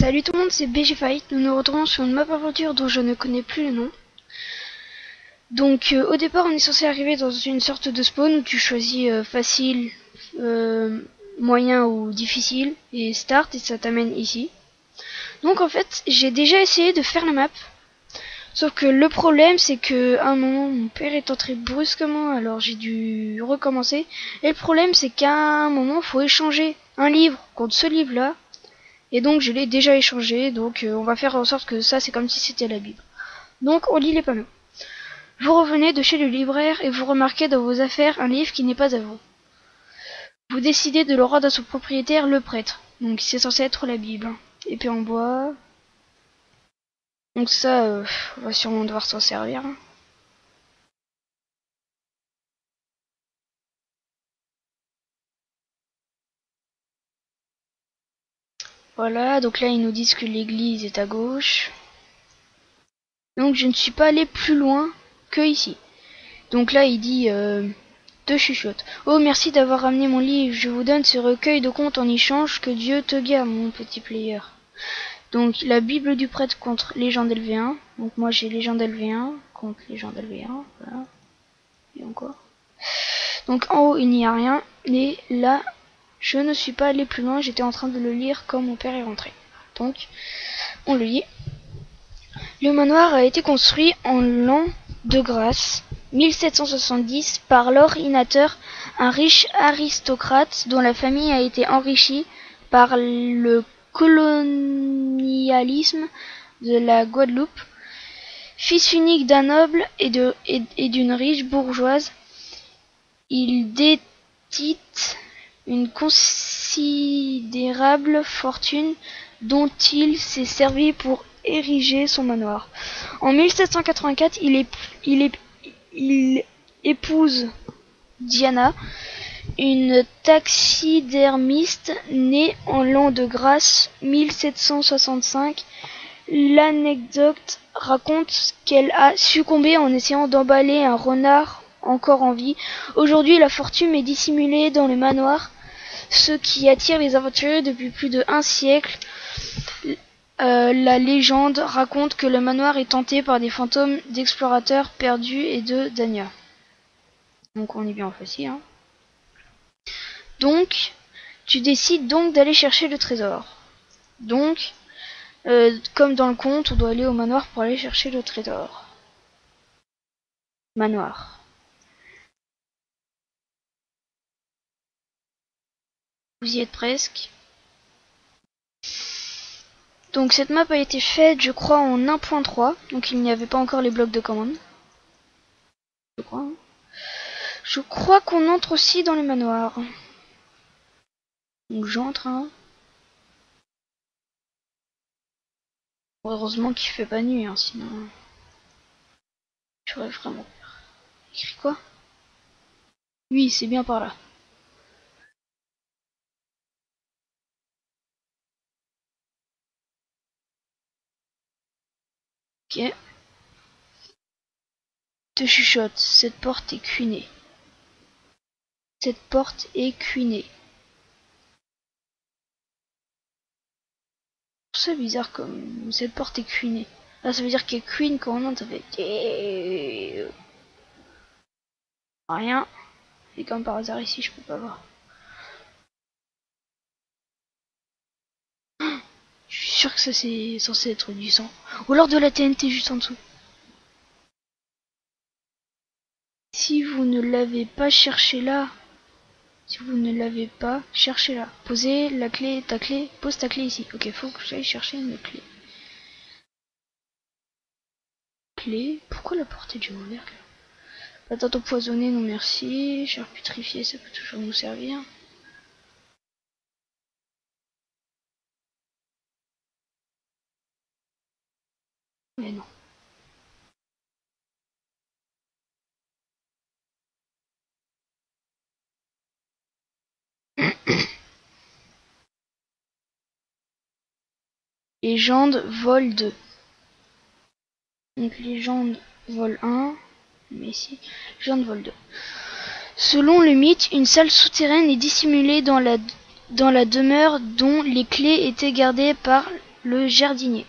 Salut tout le monde, c'est BG Fight. Nous nous retrouvons sur une map aventure dont je ne connais plus le nom. Donc au départ on est censé arriver dans une sorte de spawn où tu choisis facile, moyen ou difficile et start et ça t'amène ici. Donc en fait j'ai déjà essayé de faire la map. Sauf que le problème c'est que à un moment mon père est entré brusquement, alors j'ai dû recommencer. Et le problème c'est qu'à un moment faut échanger un livre contre ce livre là. Et donc je l'ai déjà échangé, donc on va faire en sorte que ça c'est comme si c'était la Bible. Donc on lit les panneaux. Vous revenez de chez le libraire et vous remarquez dans vos affaires un livre qui n'est pas à vous. Vous décidez de le rendre à son propriétaire, le prêtre. Donc c'est censé être la Bible. Épée en bois. Donc ça, on va sûrement devoir s'en servir. Voilà, donc là ils nous disent que l'église est à gauche. Donc je ne suis pas allé plus loin que ici. Donc là il dit te chuchote. Oh merci d'avoir ramené mon livre, je vous donne ce recueil de contes en échange, que Dieu te garde mon petit player. Donc la Bible du prêtre contre Légende LV1. Donc moi j'ai Légende LV1 contre Légende LV1. Voilà. Et encore. Donc en haut il n'y a rien. Et là je ne suis pas allé plus loin, j'étais en train de le lire quand mon père est rentré. Donc on le lit. Le manoir a été construit en l'an de grâce 1770 par Lord Inator, un riche aristocrate dont la famille a été enrichie par le colonialisme de la Guadeloupe. Fils unique d'un noble et d'une riche bourgeoise, il détite une considérable fortune dont il s'est servi pour ériger son manoir. En 1784, il épouse Diana, une taxidermiste née en l'an de grâce 1765. L'anecdote raconte qu'elle a succombé en essayant d'emballer un renard encore en vie. Aujourd'hui, la fortune est dissimulée dans le manoir, ce qui attire les aventuriers depuis plus d'1 siècle. La légende raconte que le manoir est hanté par des fantômes d'explorateurs perdus et de Dania. Donc on est bien facile, hein. Donc tu décides donc d'aller chercher le trésor. Donc comme dans le conte, on doit aller au manoir pour aller chercher le trésor. Manoir. Vous y êtes presque. Donc cette map a été faite, je crois, en 1.3. Donc il n'y avait pas encore les blocs de commande. Je crois. Je crois qu'on entre aussi dans les manoirs. Donc j'entre, hein. Heureusement qu'il fait pas nuit, hein, sinon j'aurais vraiment peur. Écrit quoi? Oui, c'est bien par là. Ok. Te chuchote, cette porte est cuinée. Cette porte est cuinée. C'est bizarre comme cette porte est cuinée. Là, ça veut dire qu'elle queen quand on entre, ça fait rien. Et comme par hasard ici, je peux pas voir. Je suis sûr que ça c'est censé être du sang. Ou alors de la TNT juste en dessous. Si vous ne l'avez pas, cherché là. Si vous ne l'avez pas, cherchez-la. Posez la clé, ta clé, pose ta clé ici. Ok, faut que j'aille chercher une clé. Clé. Pourquoi la porte est déjà ouverte? Patate empoisonnée, non merci. Chair putrifiée, ça peut toujours nous servir. Mais non. Légende vol 2. Donc légende vol 1. Mais ici, légende vol 2. Selon le mythe, une salle souterraine est dissimulée dans la demeure dont les clés étaient gardées par le jardinier.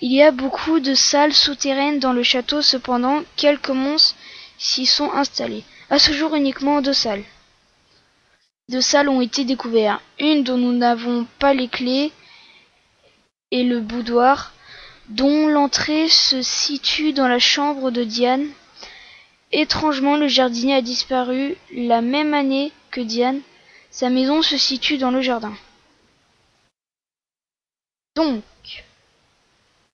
Il y a beaucoup de salles souterraines dans le château, cependant, quelques monstres s'y sont installés. À ce jour, uniquement deux salles ont été découvertes. Une dont nous n'avons pas les clés est le boudoir, dont l'entrée se situe dans la chambre de Diane. Étrangement, le jardinier a disparu la même année que Diane. Sa maison se situe dans le jardin. Donc,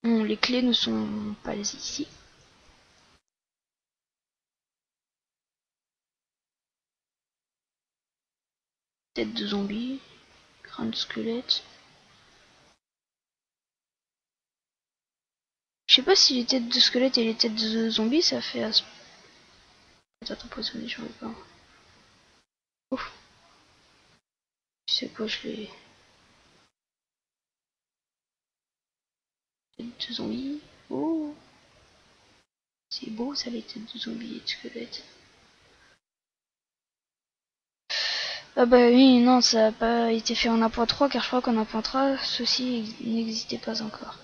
bon, les clés ne sont pas ici. Tête de zombie, crâne de squelette. Je sais pas si les têtes de squelette et les têtes de zombie ça fait Attends, empoisonné, j'en veux pas. Ouf. Tu sais quoi, je l'ai. Tête de zombie. Oh. C'est beau ça, les têtes de zombie et de squelette. Ah bah oui, non, ça n'a pas été fait en 1.3 car je crois qu'en 1.3 ceci n'existait pas encore.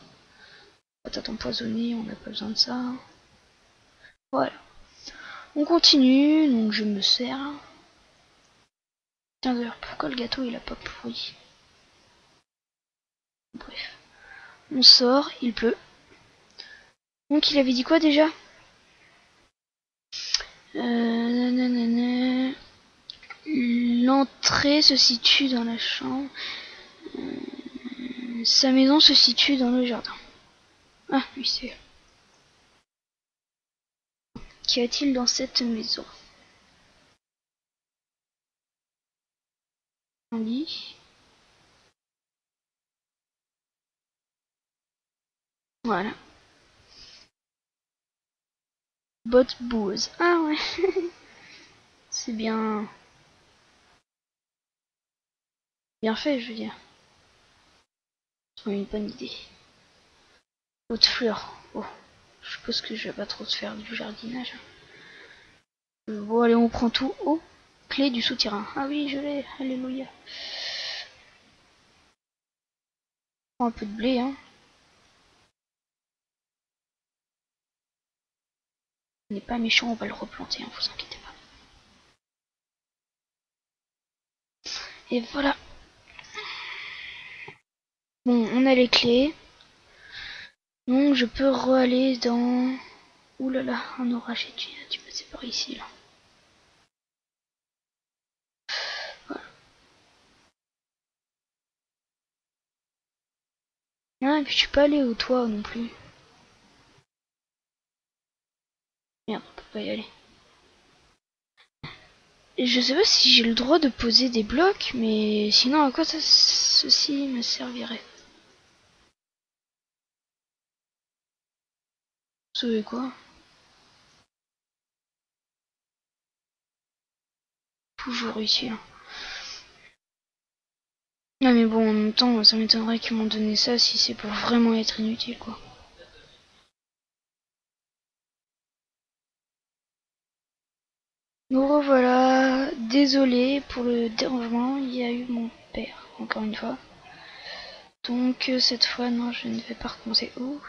Patate empoisonnée, on n'a pas besoin de ça. Voilà. On continue, donc je me sers. Tiens d'ailleurs, pourquoi le gâteau il a pas pourri? Bref. On sort, il pleut. Donc il avait dit quoi déjà? L'entrée se situe dans la chambre. Sa maison se situe dans le jardin. Ah oui, c'est. Qu'y a-t-il dans cette maison? Un lit. Voilà. Botte boueuse. Ah ouais. C'est bien fait, je veux dire. C'est une bonne idée. Haute fleur. Oh, je suppose que je vais pas trop se faire du jardinage. Bon, allez, on prend tout. Oh, clé du souterrain. Ah oui, je l'ai. Alléluia. On prend un peu de blé, hein. On n'est pas méchant, on va le replanter, hein, vous inquiétez pas. Et voilà. Bon, on a les clés. Donc je peux re-aller dans... Ouh là là, un orage et tu passes par ici là. Voilà. Ah, et puis je suis pas allé au toit non plus. Merde, on peut pas y aller. Et je sais pas si j'ai le droit de poser des blocs, mais sinon à quoi ceci me servirait? Vous savez quoi? Toujours ici là. Non mais bon, en même temps, ça m'étonnerait qu'ils m'ont donné ça si c'est pour vraiment être inutile quoi. Nous revoilà. Désolé pour le dérangement, il y a eu mon père, encore une fois. Donc cette fois, non, je ne vais pas recommencer. Ouh.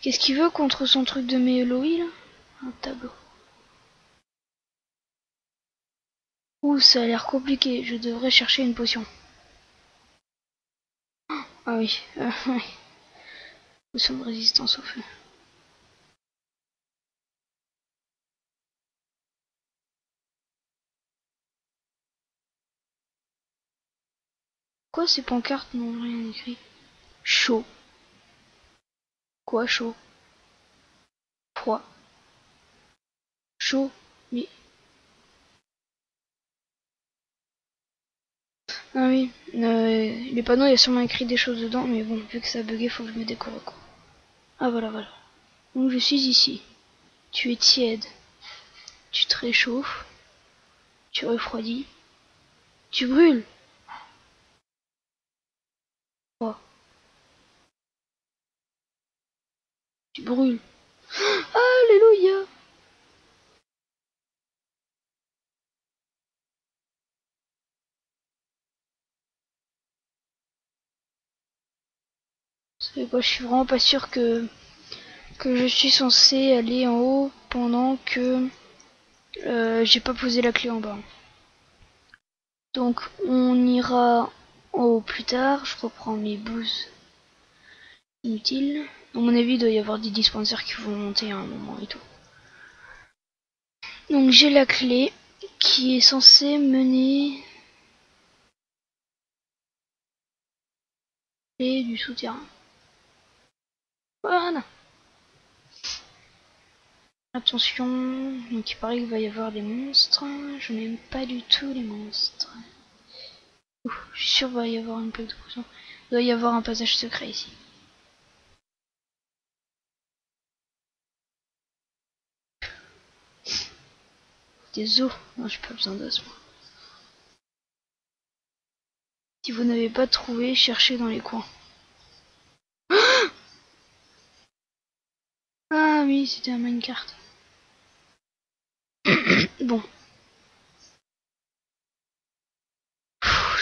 Qu'est-ce qu'il veut contre son truc de Méloï là? Un tableau. Ouh, ça a l'air compliqué, je devrais chercher une potion. Ah oui, oui. Potion de résistance au feu. Quoi ces pancartes n'ont rien écrit? Chaud. Quoi chaud? Froid. Chaud. Mais... Ah oui, les panneaux il y a sûrement écrit des choses dedans, mais bon, vu que ça a bugué, faut que je me décore quoi. Ah voilà, voilà. Donc je suis ici. Tu es tiède. Tu te réchauffes. Tu refroidis. Tu brûles. Oh, tu brûles. Alléluia. C'est quoi, je suis vraiment pas sûr que je suis censé aller en haut pendant que j'ai pas posé la clé en bas. Donc on ira en haut plus tard. Je reprends mes boosts inutiles. À mon avis, il doit y avoir des dispensers qui vont monter à un moment et tout. Donc j'ai la clé qui est censée mener et du souterrain. Voilà. Attention, donc il paraît qu'il va y avoir des monstres. Je n'aime pas du tout les monstres. Je suis sûr qu'il va y avoir une plaque de poison. Il doit y avoir un passage secret ici. Des os. Non, j'ai pas besoin d'os moi. Si vous n'avez pas trouvé, cherchez dans les coins. Ah oui, c'était un minecart. Bon.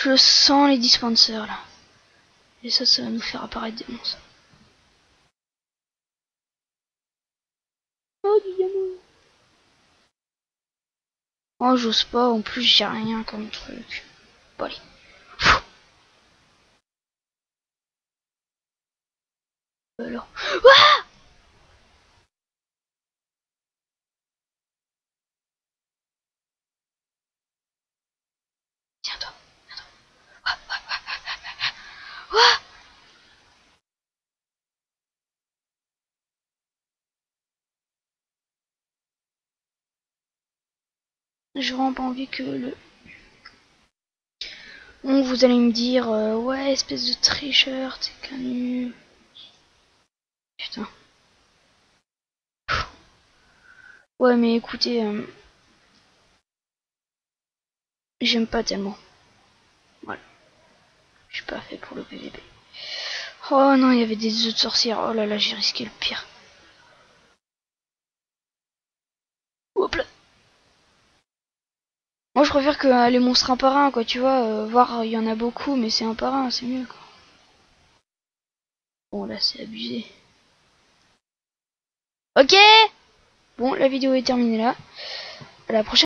Je sens les dispensers là. Et ça va nous faire apparaître des monstres. Oh, du diamant. Oh, j'ose pas, en plus j'ai rien comme truc. Bon, allez. Alors. Ouah, tiens-toi. Ouah, j'ai vraiment pas envie que le... Bon, vous allez me dire, ouais, espèce de tricheur, t'es qu'un nul. Putain. Ouais, mais écoutez, j'aime pas tellement. Voilà. Je suis pas fait pour le PVP. Oh non, il y avait des œufs de sorcière. Oh là là, j'ai risqué le pire. Hop là. Moi, je préfère que les monstres un par un, quoi, tu vois. Voir, il y en a beaucoup, mais c'est un par un, c'est mieux, quoi. Bon, là, c'est abusé. Ok. Bon, la vidéo est terminée là. À la prochaine.